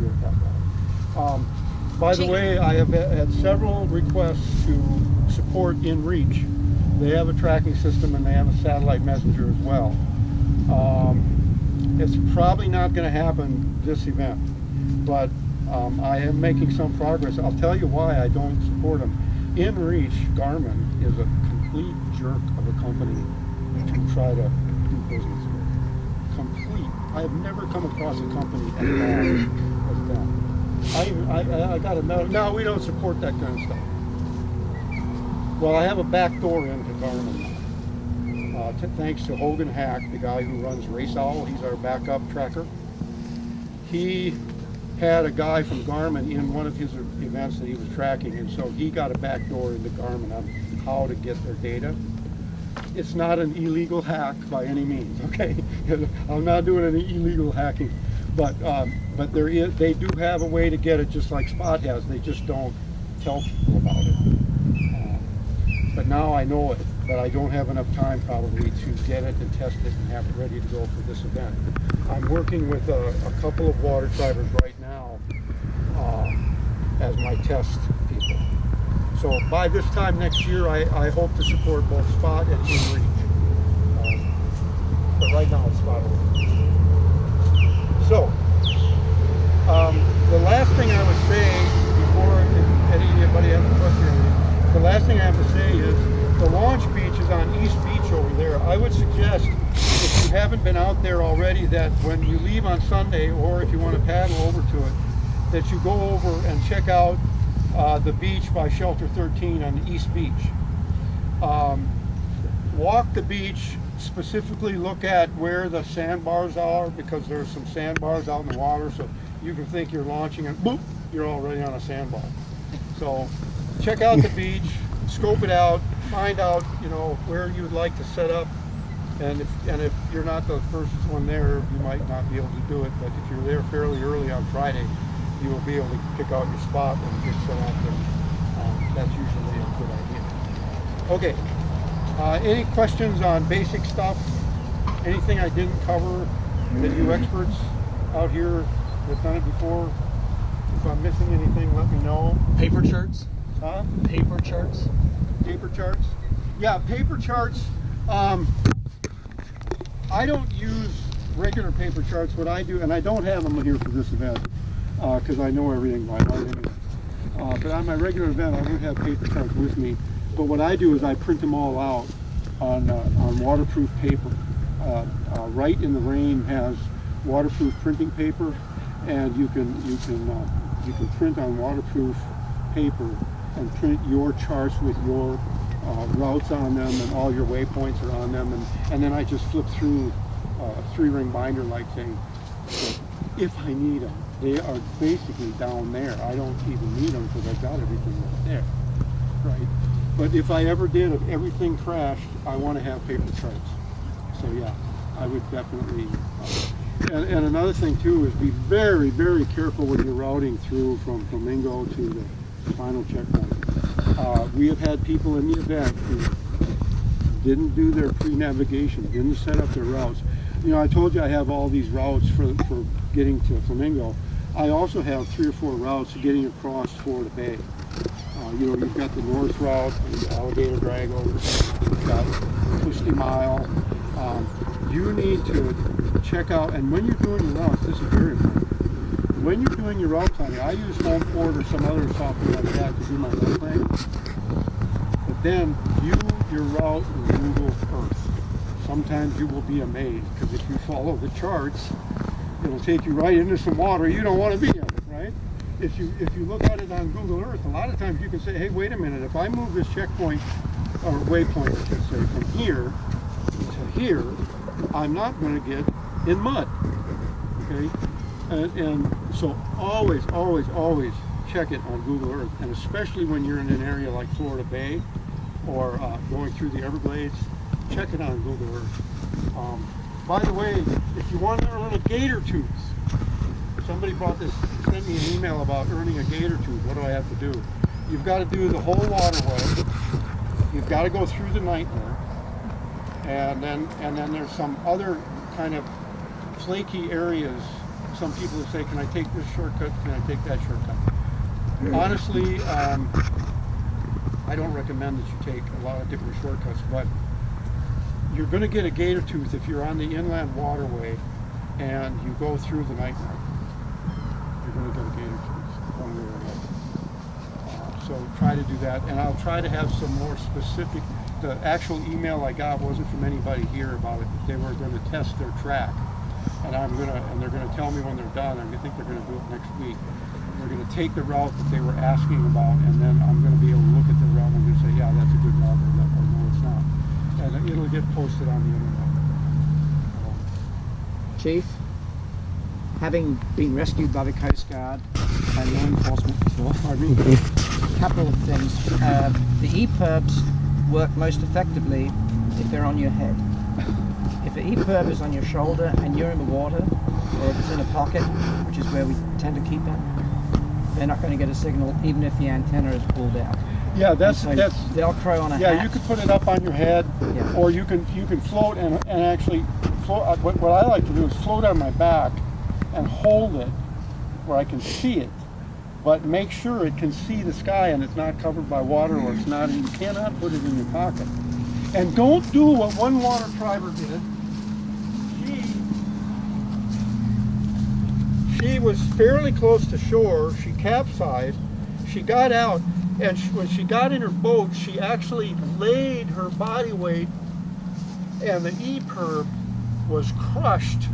do it that way. By the way, I have had several requests to support InReach. They have a tracking system and they have a satellite messenger as well. It's probably not going to happen this event, but I am making some progress. I'll tell you why I don't support them. InReach, Garmin, is a complete jerk of a company to try to do business with. Complete. I have never come across a company as bad as them. I got to know. No, we don't support that kind of stuff. Well, I have a back door into Garmin now. Thanks to Hogan Hack, the guy who runs Race Owl. He's our backup tracker. He had a guy from Garmin in one of his events that he was tracking, and so he got a back door into Garmin on how to get their data. It's not an illegal hack by any means, okay? I'm not doing any illegal hacking, but they do have a way to get it just like Spot has. They just don't tell people about it. But now I know it, but I don't have enough time probably to get it and test it and have it ready to go for this event. I'm working with a couple of water drivers right now as my test people. So by this time next year, I hope to support both Spot and InReach. But right now it's Spot only. So, the last thing I would say before anybody has a question, the last thing I have to say is the launch beach is on East Beach over there. I would suggest, if you haven't been out there already, that when you leave on Sunday, or if you want to paddle over to it, that you go over and check out the beach by Shelter 13 on the East Beach. Walk the beach, specifically look at where the sandbars are, because there's some sandbars out in the water, so you can think you're launching and boop, you're already on a sandbar. So check out the beach, scope it out, find out, where you'd like to set up, and if you're not the first one there, you might not be able to do it, but if you're there fairly early on Friday, you will be able to pick out your spot and get set up, and that's usually a good idea. Okay, any questions on basic stuff? Anything I didn't cover that you experts out here have done it before? If I'm missing anything, let me know. Paper charts? Huh? Paper charts? Paper charts? Yeah, paper charts. I don't use regular paper charts. What I do, and I don't have them here for this event, because I know everything by heart anyway. But on my regular event, I don't have paper charts with me. But what I do is I print them all out on waterproof paper. Right in the Rain has waterproof printing paper, and you can print on waterproof paper and print your charts with your routes on them, and all your waypoints are on them, and then I just flip through a 3-ring binder like thing. So if I need them, they are basically down there. I don't even need them because I've got everything right there, right? But if I ever did, if everything crashed, I want to have paper charts. So yeah, I would definitely. And another thing too is be very, very careful when you're routing through from Flamingo to the final checkpoint. We have had people in the event who didn't do their pre-navigation, didn't set up their routes. I told you I have all these routes for getting to Flamingo. I also have 3 or 4 routes getting across Florida Bay. You've got the north route, the Alligator Drag over, you've got 50 Mile. You need to check out, and when you're doing your routes, this is very important. When you're doing your route planning, I use HomePort or some other software like that to do my route planning. But then view your route in Google Earth. Sometimes you will be amazed, because if you follow the charts, it'll take you right into some water you don't want to be in, right? If you look at it on Google Earth, a lot of times you can say, hey, wait a minute, if I move this checkpoint, or waypoint, I should say, from here to here, I'm not going to get in mud, okay? And so always check it on Google Earth, and especially when you're in an area like Florida Bay or going through the Everglades, check it on Google Earth. By the way, if you want to earn a gator tooth, somebody sent me an email about earning a gator tooth. What do I have to do? You've got to do the whole waterway. You've got to go through the nightmare, and then there's some other kind of flaky areas some people will say, can I take this shortcut, can I take that shortcut? Honestly, I don't recommend that you take a lot of different shortcuts, but you're going to get a gator tooth if you're on the inland waterway and you go through the night mark. You're going to get a gator tooth one way or another. So try to do that, and I'll try to have some more specific. The actual email I got wasn't from anybody here about it. They were going to test their track, and they're going to tell me when they're done. I think they're going to do it next week. They're going to take the route that they were asking about, and then I'm going to be able to look at the route and I'm going to say, yeah, that's a good route, or no, it's not. And it'll get posted on the internet. Chief, having been rescued by the Coast Guard and law enforcement before, a couple of things. The EPIRBs work most effectively if they're on your head. If the EPIRB is on your shoulder and you're in the water, or if it's in a pocket, which is where we tend to keep it, they're not going to get a signal even if the antenna is pulled out. Yeah, that's Velcro on a yeah. hat. You could put it up on your head, Yeah. or you can float and actually float. What I like to do is float on my back and hold it where I can see it, but make sure it can see the sky and it's not covered by water, or it's not. You cannot put it in your pocket. And don't do what one water triber did. She was fairly close to shore. She capsized. She got out, and when she got in her boat, she actually laid her body weight, and the EPIRB was crushed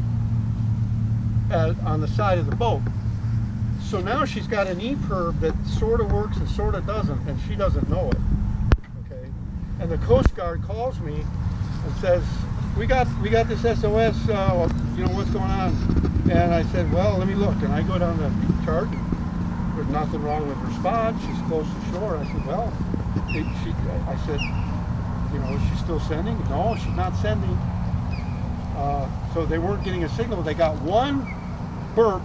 on the side of the boat. So now she's got an EPIRB that sort of works and sort of doesn't, and she doesn't know it. Okay, and the Coast Guard calls me and says, "We got this SOS. You know what's going on?" And I said, "Well, let me look." And I go down the chart. There's nothing wrong with her spot. She's close to shore. I said, "Well," I said, "You know, is she still sending?" "No, she's not sending." So they weren't getting a signal. They got one burp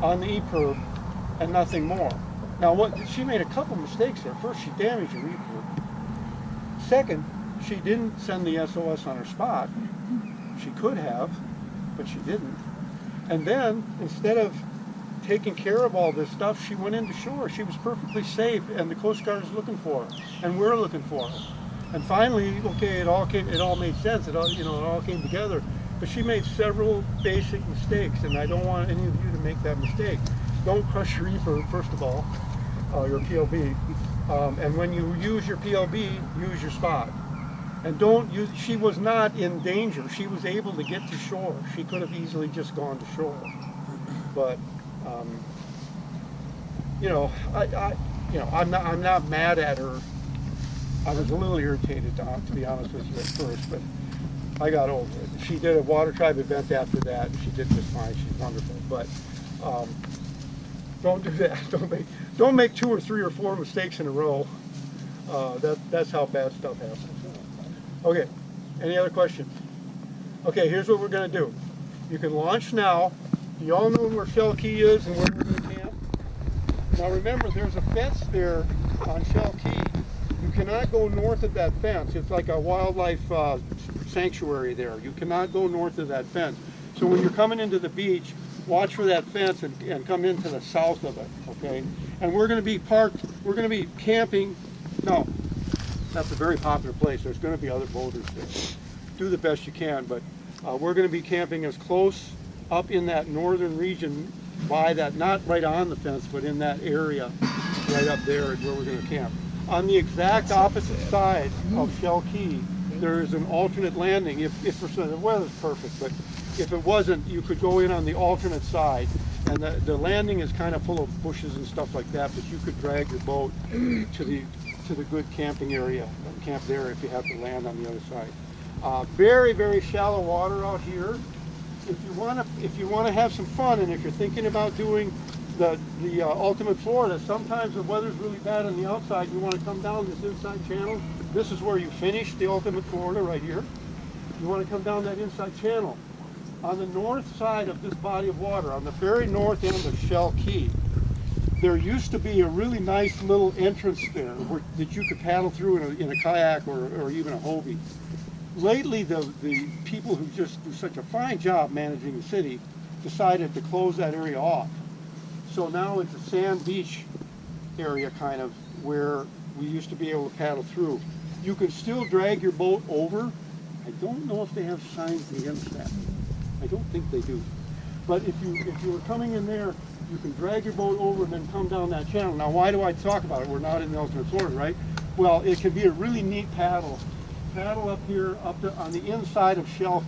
on the EPIRB and nothing more. Now, she made a couple mistakes there. First, she damaged her EPIRB. Second, she didn't send the SOS on her spot. She could have, but she didn't. And then, instead of taking care of all this stuff, she went into shore. She was perfectly safe, and the Coast Guard is looking for her, and we're looking for her. And finally, okay, it all made sense. It all came together. But she made several basic mistakes, and I don't want any of you to make that mistake. Don't crush your EPIRB, first of all, your PLB. And when you use your PLB, use your spot. And she was not in danger. She was able to get to shore. She could have easily just gone to shore. But, I'm not mad at her. I was a little irritated, to be honest with you, at first, but I got over it. She did a Water Tribe event after that, and she did just fine. She's wonderful. But don't do that. Don't make 2 or 3 or 4 mistakes in a row. That's how bad stuff happens. Okay, any other questions? Okay, here's what we're going to do. You can launch now. You all know where Shell Key is and where we're going to camp. Now remember, there's a fence there on Shell Key. You cannot go north of that fence. It's like a wildlife sanctuary there. You cannot go north of that fence. So when you're coming into the beach, watch for that fence and come into the south of it, okay? And we're going to be camping. No, that's a very popular place. There's going to be other boaters there. Do the best you can, but we're going to be camping as close up in that northern region by that, not right on the fence, but in that area right up there is where we're going to camp. On the exact opposite side of Shell Key, there is an alternate landing. If the weather's perfect, but if it wasn't, you could go in on the alternate side. And the landing is kind of full of bushes and stuff like that, but you could drag your boat to the good camping area and camp there if you have to land on the other side. Very, very shallow water out here. If you want to have some fun, and if you're thinking about doing the Ultimate Florida, sometimes the weather's really bad on the outside. You want to come down this inside channel. This is where you finish the Ultimate Florida right here. You want to come down that inside channel. On the north side of this body of water, on the very north end of Shell Key, there used to be a really nice little entrance there that you could paddle through in a kayak or even a Hobie. Lately, the people who just do such a fine job managing the city decided to close that area off. So now it's a sand beach area kind of where we used to be able to paddle through. You can still drag your boat over. I don't know if they have signs against that. I don't think they do. But if you were coming in there, you can drag your boat over and then come down that channel. Now, why do I talk about it? We're not in Elkhorn, Florida, right? Well, it can be a really neat paddle. Paddle up here, on the inside of Shelf